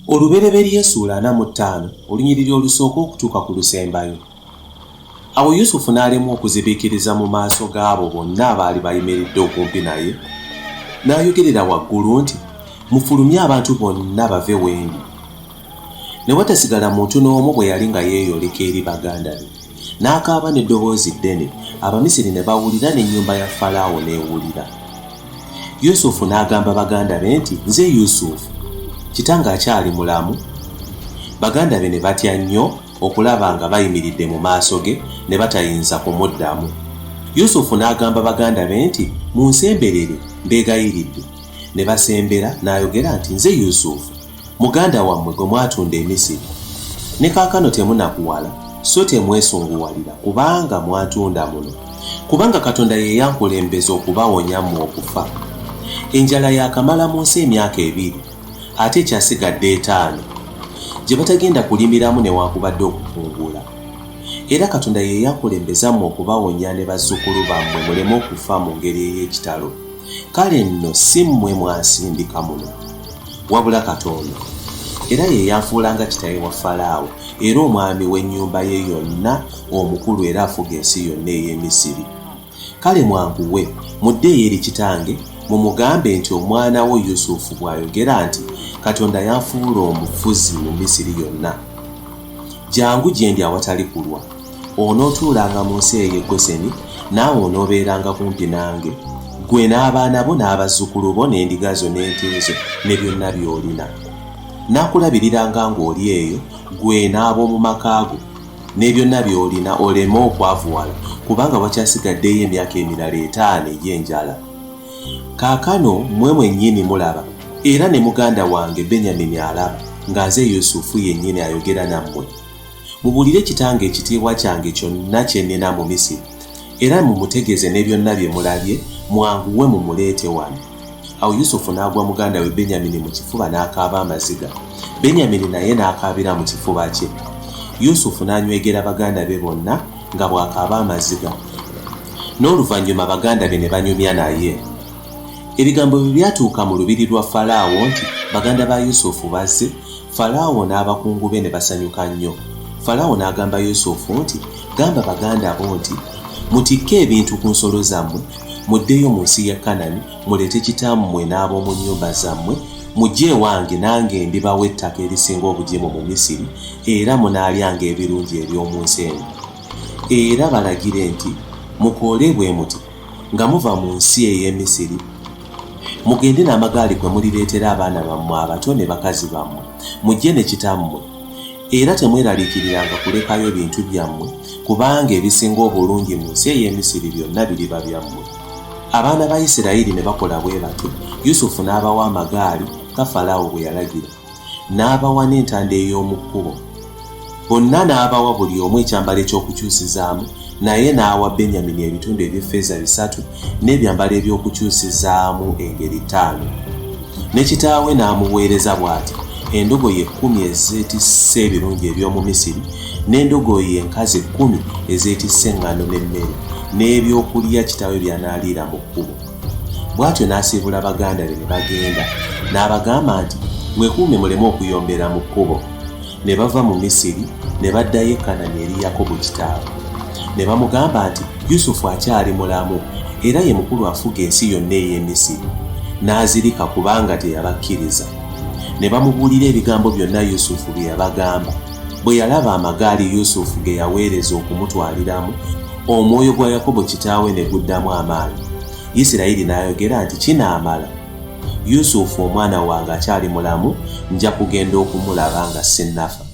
Olubereberye Ssuula 45 olunyiriri olusooka okutuuka ku lusembayo. Awo Yusufu n'alemwa okuzibiikiriza mu maaso gaabo bonna abaali bayimiridde okumpi naye, n'ayogerera waggulu nti, "Mufulumye abantu bonna bave wendi." Ne watasigala muntu n'omu bwe yali nga yeeyoleka eri baganda be. N'akaaba n'eddoboozi ddene, Abamisiri ne bawulira n'ennyumba ya Falaawo n'ewulira. Yusufu n'agamba baganda be nti, "Nze Yusufu, kitange akyali mulamu?" Baganda be ne batya nnyo okulaba nga bayimiridde mu maaso ge ne batayinza kumuddamu. Yusufu n'agamba baganda be nti, "Munsemberere mbeegayiridde." Ne basembera n'ayogera nti, "Nze Yusufu, muganda wammwe gwe mwatunda e Misiri. Ne kaakano temunakuwala, so temwesunguwalira kubanga mwatunda muno. Kubanga Katonda ye yankulembeza okubawonya mmwe okufa. Enjala yakamala mu nsi emyaka 2, ate kyasigadde 5, gye batagenda kulimiramu newankubadde okukungula. Era Katonda ye yankulembeza mmwe okubawonya ne bazzukulu bammwe muleme okufa mu ngeri ey'ekitalo. Kale nno si mmwe mwansindika muno, wabula Katonda. Era ye yanfuulanga kitaawe wa Falaawo era omwami w'ennyumba ye yonna omukulu era afuga ensi yonna ey'e Misiri. Kale mwanguwe muddeeyo eri kitange mumugambe nti omwana wo Yusufu bw'ayogera nti, Katonda yanfuula omufuzi mu Misiri yonna. Jangu gye ndi awatali kulwa. Onootuulanga mu nsi ey'e Goseni, naawe onoobeeranga kumpi nange, ggwe n'abaana bo n'abazzukulu bo n'endiga zo n'ente zo ne byonna by'olina. Naakulabiriranga ng'oli eyo, ggwe n'ab'omu maka go ne byonna by'olina, oleme okwavuwala, kubanga wakyasigaddeyo emyaka emirala 5 egy'enjala. Kaakano mmwe mwennyini mulaba, era ne muganda wange Benyamini alaba, nga nze Yusufu yennyini ayogera nammwe. Mubuulire kitange ekitiibwa kyange kyonna kye nnina mu Misiri, era mumutegeeze ne byonna bye mulabye, mwanguwe mumuleete wano." Awo Yusufu n'agwa muganda we Benyamini mu kifuba n'akaaba amaziga. Benyamini naye n'akaabira mu kifuba kye. Yusufu n'anywegera baganda be bonna nga bw'akaaba amaziga. N'oluvannyuma baganda be ne banyumya naye. Ebigambo bye byatuuka mu lubiri lwa Falaawo nti baganda ba Yusufu bazze. Falaawo n'abakungu be ne basanyuka nnyo. Falaawo n'agamba Yusufu nti, "Gamba baganda bo nti, mutikke ebintu ku nsolo zammwe, muddeyo mu nsi ya Kanani, muleete kitammwe n'ab'omu nnyumba zammwe, mujje ewange nange ndibawa ettaka erisinga obugimu mu Misiri, era munaalyanga ebirungi eby'omu nsi eno. Era balagire nti, mukoole bwe muti nga muva mu nsi ey'e Misiri, mugende n'amagaali gwe mulireetera abaana bammwe abato ne bakazi bammwe, mujje ne kitammwe. Era temweraliikiriranga kulekayo bintu byammwe, kubanga ebisinga obulungi mu nsi ey'e Misiri byonna biriba byammwe." Abaana ba Isirayiri ne bakola bwe batyo. Yusufu n'abawa amagaali nga Falaawo bwe yalagira, n'abawa n'entanda ey'omu kkubo. Bonna n'abawa buli omu ekyambalo eky'okukyusizaamu, naye n'awa Benyamini ebitundu eby'effeeza 3 n'ebyambalo eby'okukyusizaamu engeri 5. Ne kitaawe n'amuweereza bw'ati: endogoyi 10 ezeetisse ebirungi eby'omu Misiri, n'endogoyi enkazi 10 ezeetisse eŋŋaano n'emmere, n'ebyokulya kitaawe by'anaaliira mu kkubo. Bw'atyo n'asiibula baganda be ne bagenda, n'abagamba nti, "Mwekuume muleme okuyombera mu kkubo." Ne bava mu Misiri ne baddayo e Kanani eri Yakobo kitaawe. Ne bamugamba nti, "Yusufu akyali mulamu, era ye mukulu afuga ensi yonna ey'e Misiri." N'azirika kubanga teyabakkiriza. Ne bamubuulira ebigambo byonna Yusufu bye yabagamba. Bwe yalaba amagaali Yusufu ge yaweereza okumutwaliramu, omwoyo gwa Yakobo kitaawe ne guddamu amaanyi. Isirayiri n'ayogera nti, "Kinaamala. Yusufu omwana wange akyali mulamu, nja kugenda okumulaba nga sinnafa."